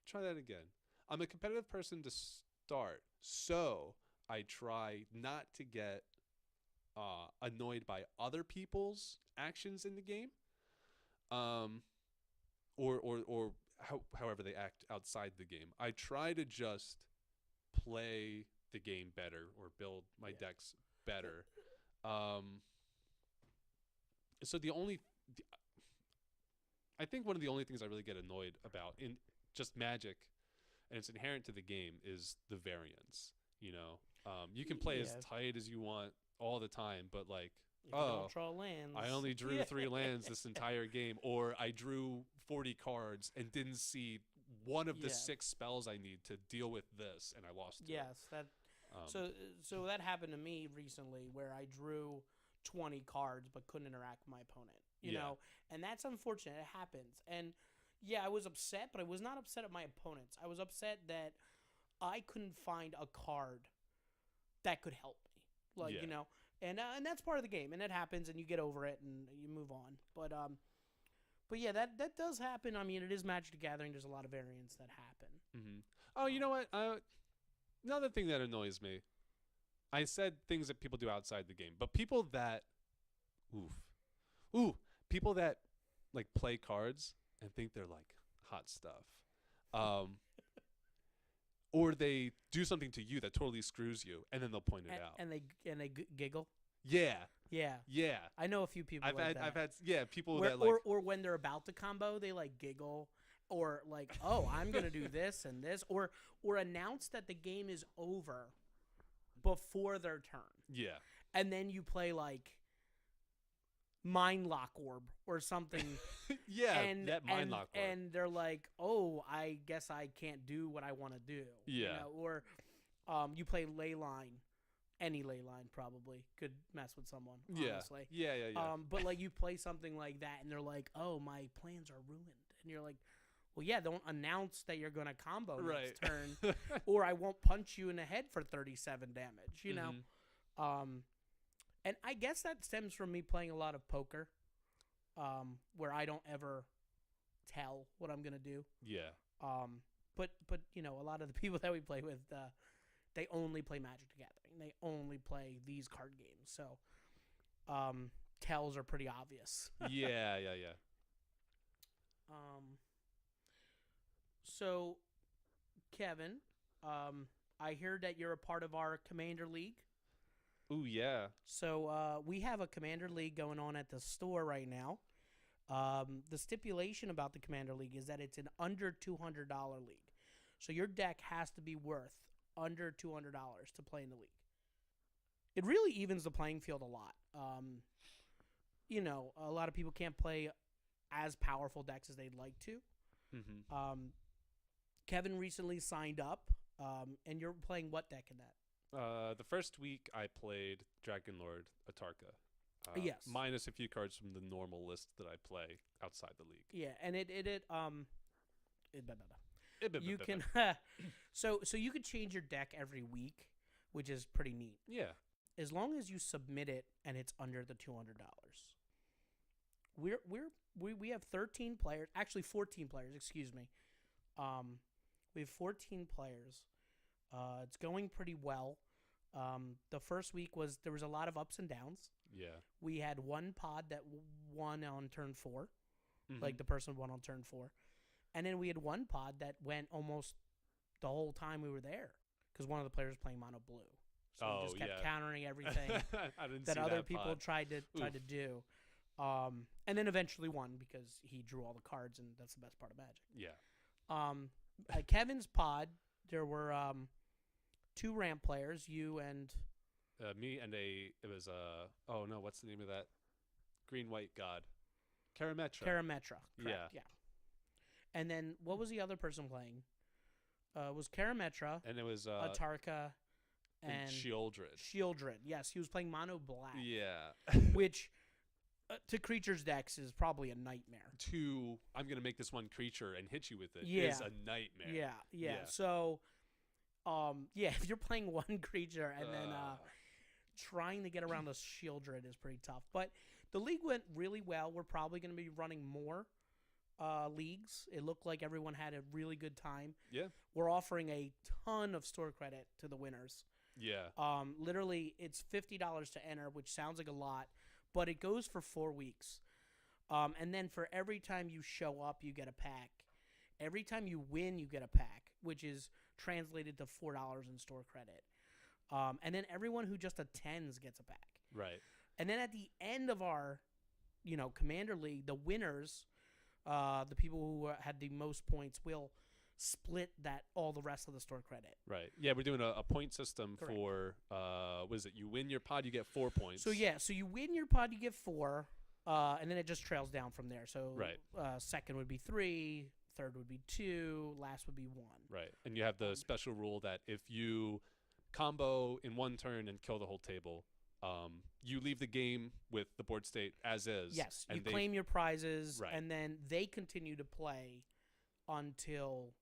try that again. I'm a competitive person to start, so I try not to get annoyed by other people's actions in the game, or however they act outside the game. I try to just play the game better or build my decks better. So I think one of the only things I really get annoyed about in just Magic, and it's inherent to the game, is the variance. You can play as tight as you want all the time, but like, if you don't draw lands. I only drew 3 lands this entire game, or I drew 40 cards and didn't see one of the 6 spells I need to deal with this, and I lost. Yes, that. So that happened to me recently, where I drew 20 cards but couldn't interact with my opponent. You know, and that's unfortunate. It happens, and I was upset, but I was not upset at my opponents. I was upset that I couldn't find a card that could help me. Like and that's part of the game, and it happens, and you get over it, and you move on. But yeah, that does happen. I mean, it is Magic the Gathering. There's a lot of variants that happen. Mm-hmm. Oh, you know what? Another thing that annoys me. I said things that people do outside the game, but people that, people that like play cards and think they're like hot stuff, or they do something to you that totally screws you, and then they'll point it out, and they giggle. Yeah. I know a few people. I've had people where, that like, or when they're about to combo, they like giggle. Or like, oh, I'm gonna do this and this, or announce that the game is over before their turn. Yeah. And then you play like Mind Lock Orb or something. That Mind Lock Orb. And they're like, oh, I guess I can't do what I want to do. Yeah. Or you play Leyline. Any Leyline probably could mess with someone, honestly. Yeah. But like you play something like that and they're like, oh, my plans are ruined. And you're like, well, yeah, don't announce that you're going to combo next turn, or I won't punch you in the head for 37 damage, you know? And I guess that stems from me playing a lot of poker, where I don't ever tell what I'm going to do. Yeah. But a lot of the people that we play with, they only play Magic the Gathering. They only play these card games. So, tells are pretty obvious. Yeah. So, Kevin, I hear that you're a part of our Commander League. Ooh, yeah. So, we have a Commander League going on at the store right now. The stipulation about the Commander League is that it's an under $200 league. So, your deck has to be worth under $200 to play in the league. It really evens the playing field a lot. A lot of people can't play as powerful decks as they'd like to. Mm-hmm. Kevin recently signed up, and you're playing what deck in that? The first week I played Dragon Lord Atarka. Yes. Minus a few cards from the normal list that I play outside the league. Yeah, and you can so you could change your deck every week, which is pretty neat. Yeah. As long as you submit it and it's under the $200. We have 13 players, actually 14 players, excuse me. We have 14 players. It's going pretty well. The first week there was a lot of ups and downs. Yeah. We had one pod that won on turn 4. Mm-hmm. Like the person won on turn 4. And then we had one pod that went almost the whole time we were there because one of the players was playing mono blue. So we just kept countering everything that other people tried to do. And then eventually won because he drew all the cards, and that's the best part of Magic. Yeah. At Kevin's pod, there were 2 ramp players, you and me and what's the name of that green white god? Karametra. Correct, yeah. And then what was the other person playing? It was Karametra, and it was Atarka, and Shieldred. Yes, he was playing mono black. Yeah. Which to creatures decks is probably a nightmare. I'm going to make this one creature and hit you with it is a nightmare. Yeah. So if you're playing one creature and then trying to get around the Shieldred is pretty tough. But the league went really well. We're probably going to be running more leagues. It looked like everyone had a really good time. Yeah. We're offering a ton of store credit to the winners. Yeah. Literally, it's $50 to enter, which sounds like a lot, but it goes for 4 weeks. And then for every time you show up, you get a pack. Every time you win, you get a pack, which is translated to $4 in store credit. And then everyone who just attends gets a pack. Right. And then at the end of our, Commander League, the winners, the people who had the most points, will split all the rest of the store credit. Right. Yeah, we're doing a point system. Correct. For what is it? You win your pod, you get 4 points. So you win your pod, you get 4, and then it just trails down from there. So second would be 3, third would be 2, last would be 1. Right. And you have the special rule that if you combo in one turn and kill the whole table, you leave the game with the board state as is. Yes, you claim your prizes, right. And then they continue to play until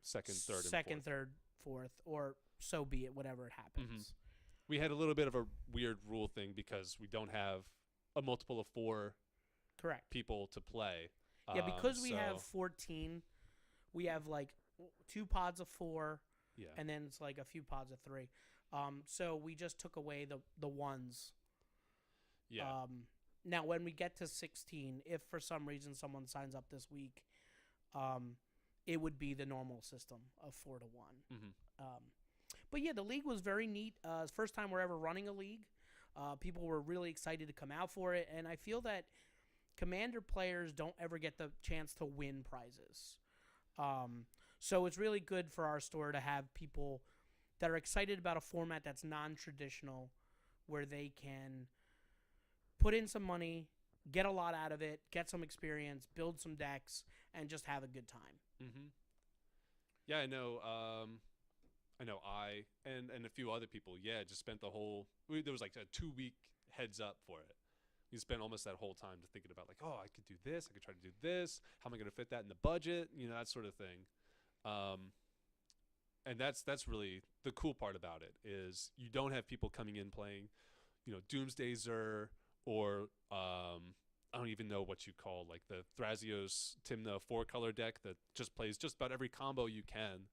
second, third, fourth, or so be it, whatever it happens. Mm-hmm. We had a little bit of a weird rule thing because we don't have a multiple of 4 correct people to play. Yeah, because we have 14, we have like 2 pods of 4, and then it's like a few pods of 3. So we just took away the ones. Yeah. Now, when we get to 16, if for some reason someone signs up this week, it would be the normal system of 4 to 1. Mm-hmm. But yeah, the league was very neat. First time we're ever running a league. People were really excited to come out for it, and I feel that Commander players don't ever get the chance to win prizes. So it's really good for our store to have people that are excited about a format that's non-traditional, where they can put in some money, get a lot out of it, get some experience, build some decks, and just have a good time. Mm-hmm. Yeah, I know. I and a few other people, just spent the whole. There was like a 2-week heads up for it. We spent almost that whole time thinking about like, oh, I could do this. I could try to do this. How am I going to fit that in the budget? That sort of thing. And that's really the cool part about it is you don't have people coming in playing, Doomsday Zur or I don't even know what you call like the Thrasios Timna 4-color deck that just plays just about every combo you can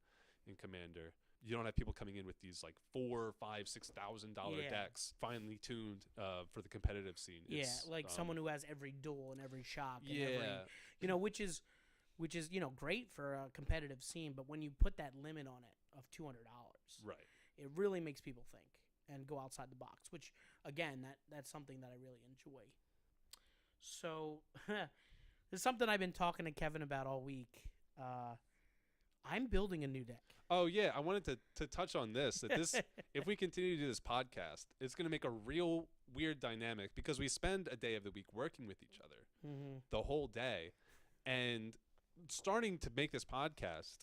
in Commander. You don't have people coming in with these like $4,000, $5,000, $6,000 decks finely tuned for the competitive scene. It's, like someone who has every duel in every shop. And every, which is great for a competitive scene. But when you put that limit on it of $200, right, it really makes people think and go outside the box. Which again, that's something that I really enjoy. So there's something I've been talking to Kevin about all week. I'm building a new deck. Oh yeah, I wanted to touch on this. That this, if we continue to do this podcast, it's going to make a real weird dynamic because we spend a day of the week working with each other the whole day, and starting to make this podcast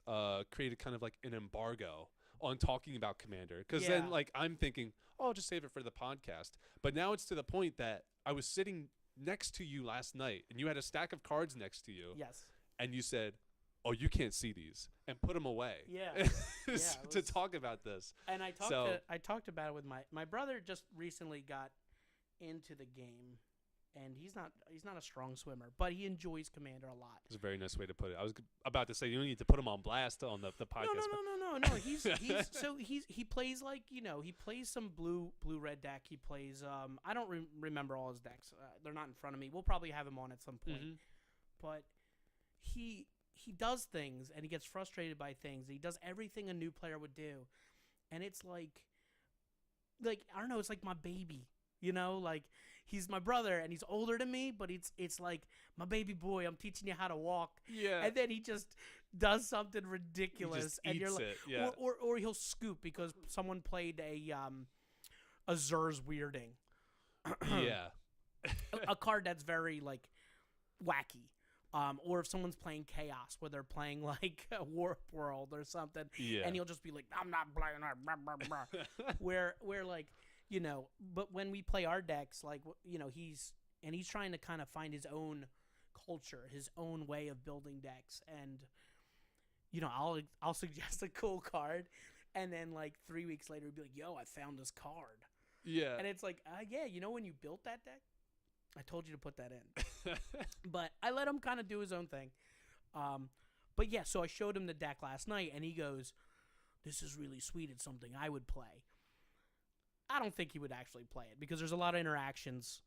created kind of like an embargo on talking about Commander. Because then like I'm thinking, oh, I'll just save it for the podcast. But now it's to the point that I was sitting next to you last night, and you had a stack of cards next to you. Yes. And you said, oh, you can't see these, and put them away. Yeah. To talk about this. And I talked about it with my brother. Just recently got into the game, and he's not a strong swimmer, but he enjoys Commander a lot. It's a very nice way to put it. I was about to say you don't need to put him on blast on the podcast. No. He plays like, he plays some blue red deck. He plays I don't remember all his decks. They're not in front of me. We'll probably have him on at some point. But he does things, and he gets frustrated by things. He does everything a new player would do, and it's like I don't know. It's like my baby, Like he's my brother, and he's older than me, but it's like my baby boy. I'm teaching you how to walk, and then he just does something ridiculous, and you're like, or he'll scoop because someone played a Zer's Weirding, a card that's very like wacky. Or if someone's playing Chaos, where they're playing like a Warp World or something, and he'll just be like, "I'm not playing that," blah, blah, blah. where like, but when we play our decks, like, he's trying to kind of find his own culture, his own way of building decks, and I'll suggest a cool card, and then like 3 weeks later, he'll be like, "Yo, I found this card," and it's like, when you built that deck, I told you to put that in. But I let him kind of do his own thing. But yeah, so I showed him the deck last night, and he goes, "This is really sweet. It's something I would play." I don't think he would actually play it because there's a lot of interactions,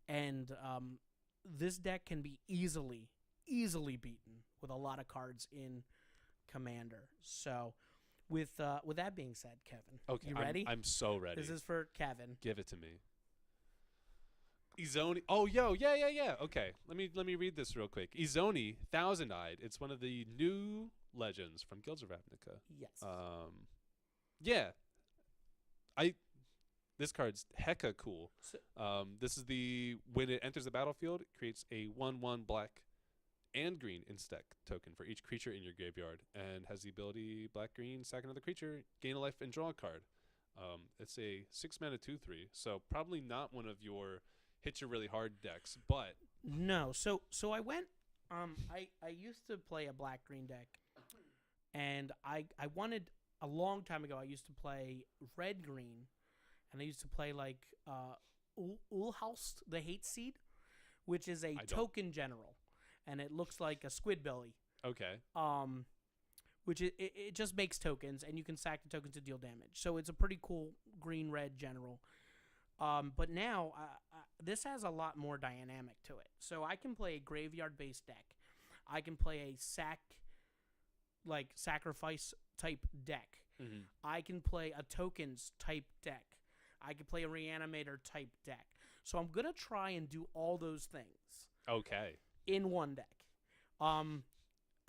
and this deck can be easily beaten with a lot of cards in Commander. So with that being said, Kevin, okay, you ready? I'm so ready. This is for Kevin. Give it to me. Izoni. Oh, yeah. Okay, let me read this real quick. Izoni, Thousand-Eyed. It's one of the new legends from Guilds of Ravnica. Yes. Yeah. This card's hecka cool. This is when it enters the battlefield, it creates a 1/1 black and green instec token for each creature in your graveyard, and has the ability black-green, sack another creature, gain a life, and draw a card. It's a 6-mana 2/3, so probably not one of your hit you really hard decks, but no. So I went. I used to play a black green deck, and I wanted a long time ago. I used to play red green, and I used to play like Ulhaust, the Hate Seed, which is a token general, and it looks like a squid belly. Okay. Which it just makes tokens, and you can sack the tokens to deal damage. So it's a pretty cool green-red general. But now this has a lot more dynamic to it. So I can play a graveyard-based deck. I can play a sacrifice type deck. Mm-hmm. I can play a tokens type deck. I can play a reanimator type deck. So I'm gonna try and do all those things. Okay. In one deck.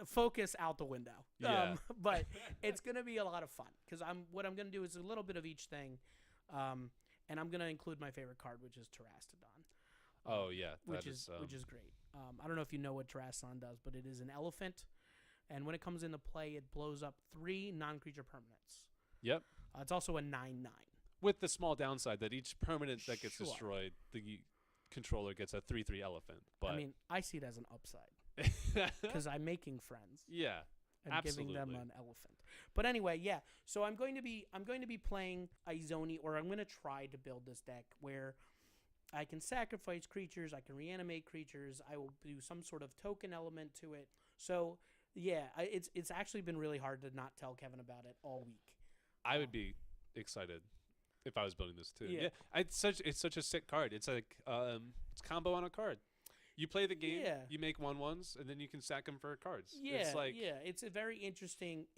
Focus out the window. Yeah. But it's gonna be a lot of fun because what I'm gonna do is a little bit of each thing. And I'm gonna include my favorite card, which is Terastodon. Oh yeah, which is great. I don't know if you know what Terastodon does, but it is an elephant, and when it comes into play, it blows up 3 non-creature permanents. Yep. It's also a 9/9. With the small downside that each permanent that gets destroyed, the controller gets a 3/3 elephant. But I mean, I see it as an upside because I'm making friends. Yeah. And absolutely. giving them an elephant. But anyway, yeah. So I'm going to be playing Izoni, or I'm going to try to build this deck where I can sacrifice creatures, I can reanimate creatures, I will do some sort of token element to it. So yeah, it's actually been really hard to not tell Kevin about it all week. I would be excited if I was building this too. Yeah. It's such a sick card. It's like it's combo on a card. You play the game, you make 1/1s, and then you can sack them for cards. Yeah, it's a very interesting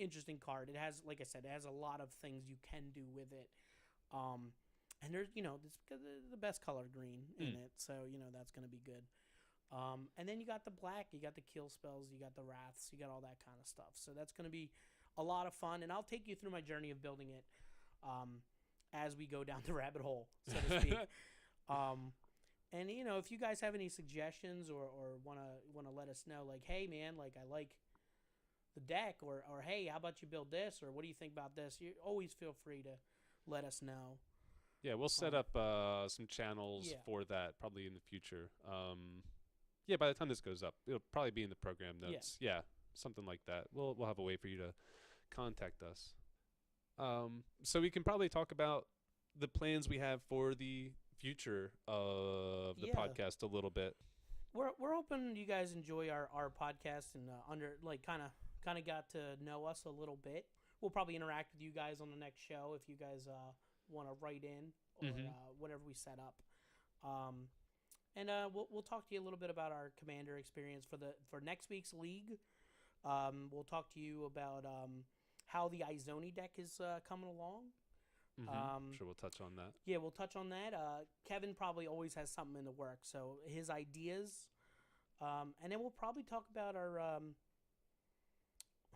card. It has, like I said, it has a lot of things you can do with it. And there's, this the best color green in it, so that's going to be good. And then you got the black, you got the kill spells, you got the wraths, you got all that kind of stuff. So that's going to be a lot of fun, and I'll take you through my journey of building it as we go down the rabbit hole, so to speak. And if you guys have any suggestions or wanna let us know, like, hey man, like I like the deck, or hey, how about you build this, or what do you think about this? You always feel free to let us know. Yeah, we'll set up some channels for that probably in the future. Yeah, by the time this goes up, it'll probably be in the program notes. Yeah, something like that. We'll have a way for you to contact us. So we can probably talk about the plans we have for the future of the podcast a little bit. We're hoping you guys enjoy our podcast and kind of got to know us a little bit. We'll probably interact with you guys on the next show if you guys want to write in or whatever we set up. And we'll talk to you a little bit about our Commander experience for next week's league. We'll talk to you about how the Izoni deck is coming along. Sure, we'll touch on that. Yeah, we'll touch on that. Kevin probably always has something in the works, so his ideas. And then we'll probably talk about our.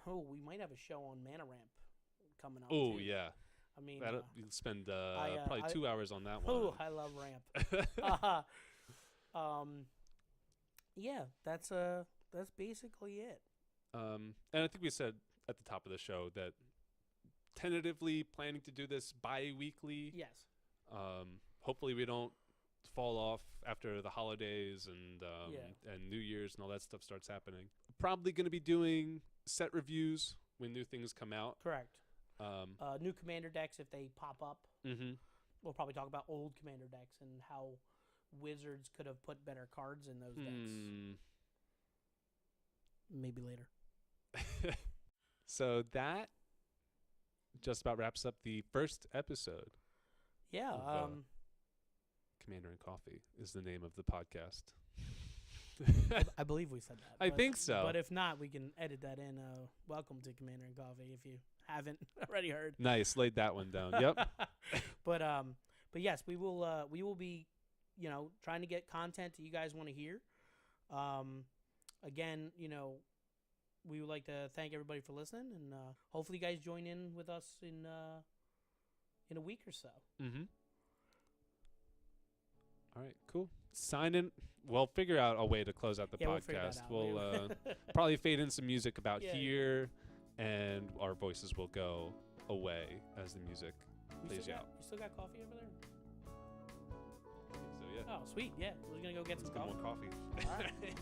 We might have a show on Mana Ramp coming up. Oh, too. yeah. I mean, you'll spend probably 2 hours on that one. Oh, I love Ramp. Yeah, that's basically it. And I think we said at the top of the show that tentatively planning to do this bi-weekly. Yes. Hopefully we don't fall off after the holidays and New Year's and all that stuff starts happening. Probably going to be doing set reviews when new things come out. Correct. New Commander decks if they pop up. We'll probably talk about old Commander decks and how Wizards could have put better cards in those decks. Maybe later. So that just about wraps up the first episode. Yeah. Commander and Coffee is the name of the podcast. I believe we said that. I think so. But if not, we can edit that in. Welcome to Commander and Coffee if you haven't already heard. Nice. Laid that one down. Yep. But yes, we will be, trying to get content that you guys want to hear. Again, we would like to thank everybody for listening, and hopefully you guys join in with us in a week or so. All right, cool. Sign in. We'll figure out a way to close out the podcast. We'll probably fade in some music about here, and our voices will go away as the music plays out. You still got coffee over there? So, yeah. Oh, sweet. Yeah. We're going to go get some coffee. More coffee. All right.